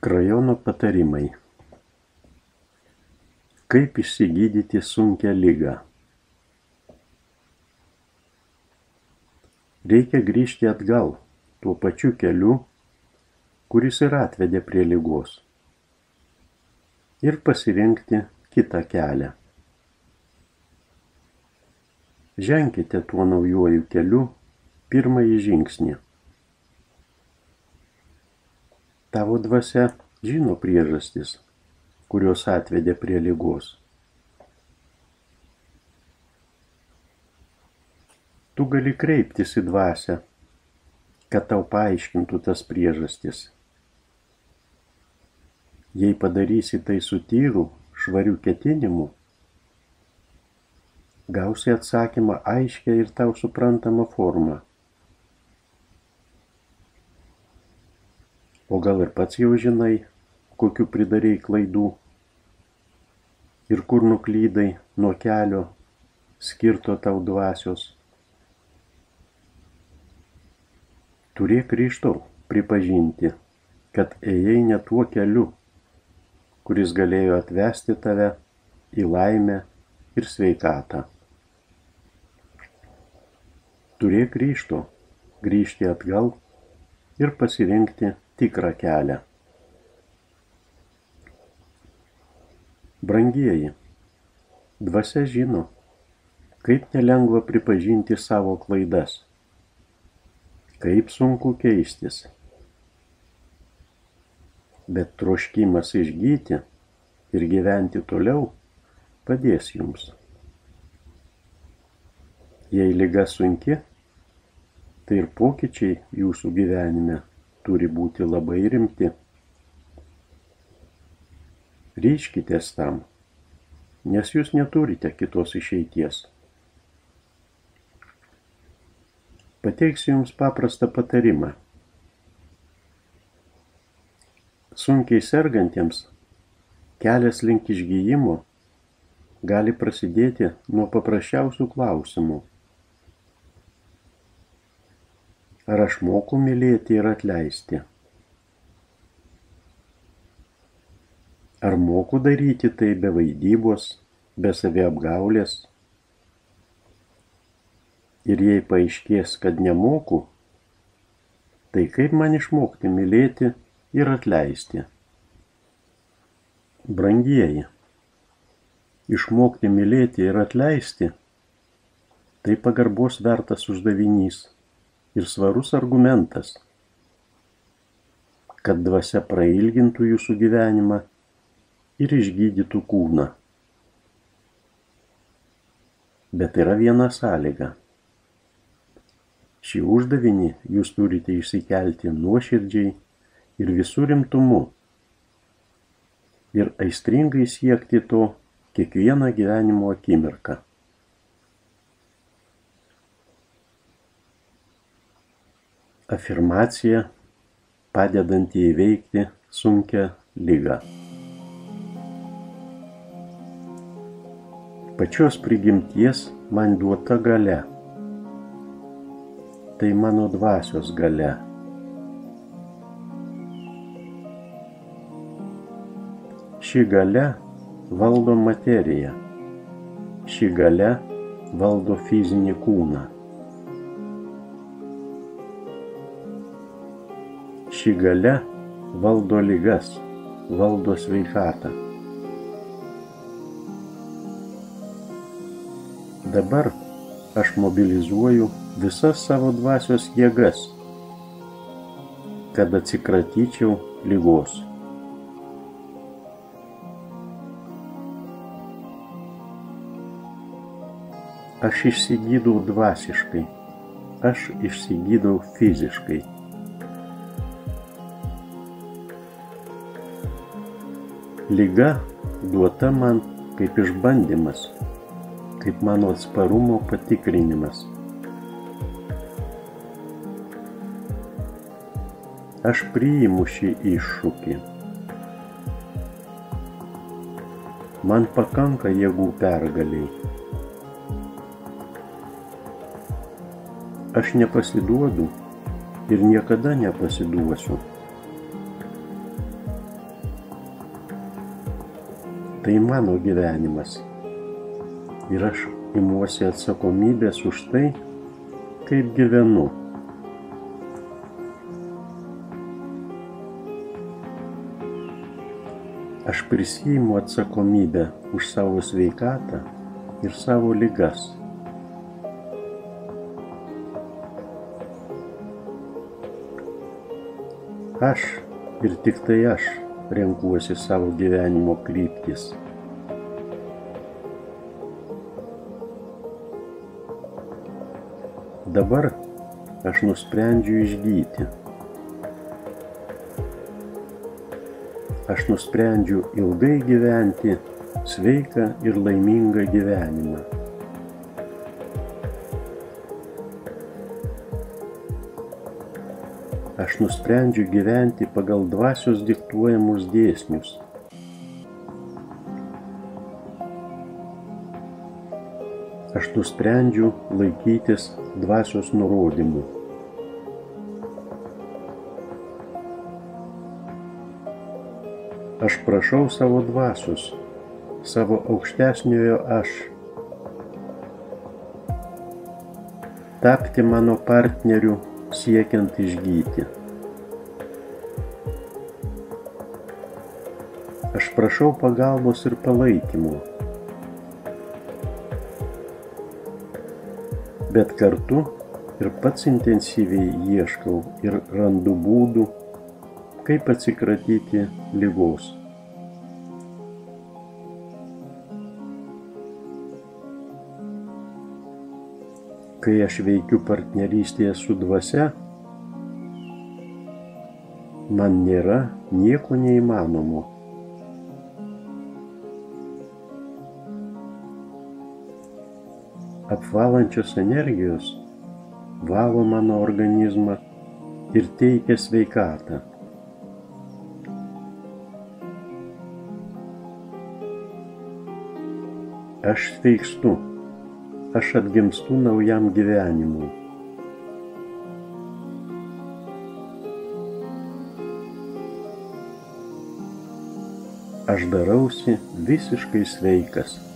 Krajono patarimai. Kaip išsigydyti sunkią ligą? Reikia grįžti atgal tuo pačiu keliu, kuris ir atvedė prie ligos, ir pasirinkti kitą kelią. Ženkite tuo naujuoju keliu pirmąjį žingsnį. Tavo dvasia žino priežastis, kurios atvedė prie ligos. Tu gali kreiptis į dvasią, kad tau paaiškintų tas priežastis. Jei padarysi tai su tyru, švariu ketinimu, gausi atsakymą aiškią ir tau suprantamą formą. O gal ir pats jau žinai, kokiu pridarei klaidų ir kur nuklydai nuo kelio skirto tau dvasios. Turėk ryžto pripažinti, kad ėjai ne tuo keliu, kuris galėjo atvesti tave į laimę ir sveikatą. Turėk ryžto grįžti atgal ir pasirinkti tikrą kelią. Brangieji, dvasia žino, kaip nelengva pripažinti savo klaidas, kaip sunku keistis. Bet troškimas išgyti ir gyventi toliau padės jums. Jei liga sunki, tai ir pokyčiai jūsų gyvenime turi būti labai rimti. Ryžkitės tam, nes jūs neturite kitos išeities. Pateiksiu jums paprastą patarimą. Sunkiai sergantiems kelias link išgijimo gali prasidėti nuo paprasčiausių klausimų. Ar aš moku mylėti ir atleisti? Ar moku daryti tai be vaidybos, be saviapgaulės? Ir jei paaiškės, kad nemoku, tai kaip man išmokti mylėti ir atleisti? Brangieji, išmokti mylėti ir atleisti – tai pagarbos vertas uždavinys ir svarus argumentas, kad dvasia prailgintų jūsų gyvenimą ir išgydytų kūną. Bet yra viena sąlyga. Šį uždavinį jūs turite išsikelti nuoširdžiai ir visų rimtumu ir aistringai siekti to kiekvieną gyvenimo akimirką. Afirmacija, padedanti įveikti sunkią ligą. Pačios prigimties man duota galia. Tai mano dvasios galia. Ši galia valdo materiją. Ši galia valdo fizinį kūną. Ši galia valdo ligas, valdo sveikatą. Dabar aš mobilizuoju visas savo dvasios jėgas, kad atsikratyčiau ligos. Aš išsigydau dvasiškai, aš išsigydau fiziškai. Liga duota man kaip išbandymas, kaip mano atsparumo patikrinimas. Aš priimu šį iššūkį. Man pakanka jėgų pergaliai. Aš nepasiduodu ir niekada nepasiduosiu. Tai mano gyvenimas. Ir aš imuosi atsakomybės už tai, kaip gyvenu. Aš prisiimu atsakomybę už savo sveikatą ir savo ligas. Aš ir tik tai aš renkuosi savo gyvenimo kryptis. Dabar aš nusprendžiu išgyti. Aš nusprendžiu ilgai gyventi sveiką ir laimingą gyvenimą. Aš nusprendžiu gyventi pagal dvasios diktuojamus dėsnius. Aš nusprendžiu laikytis dvasios nurodymų. Aš prašau savo dvasios, savo aukštesniojo aš, tapti mano partneriu siekiant išgyti. Aš prašau pagalbos ir palaikymo, bet kartu ir pats intensyviai ieškau ir randu būdų, kaip atsikratyti ligos. Kai aš veikiu partnerystėje su dvasia, man nėra nieko neįmanomo. Apvalančios energijos valo mano organizmą ir teikia sveikatą. Aš sveikstu, aš atgimstu naujam gyvenimui. Aš darausi visiškai sveikas.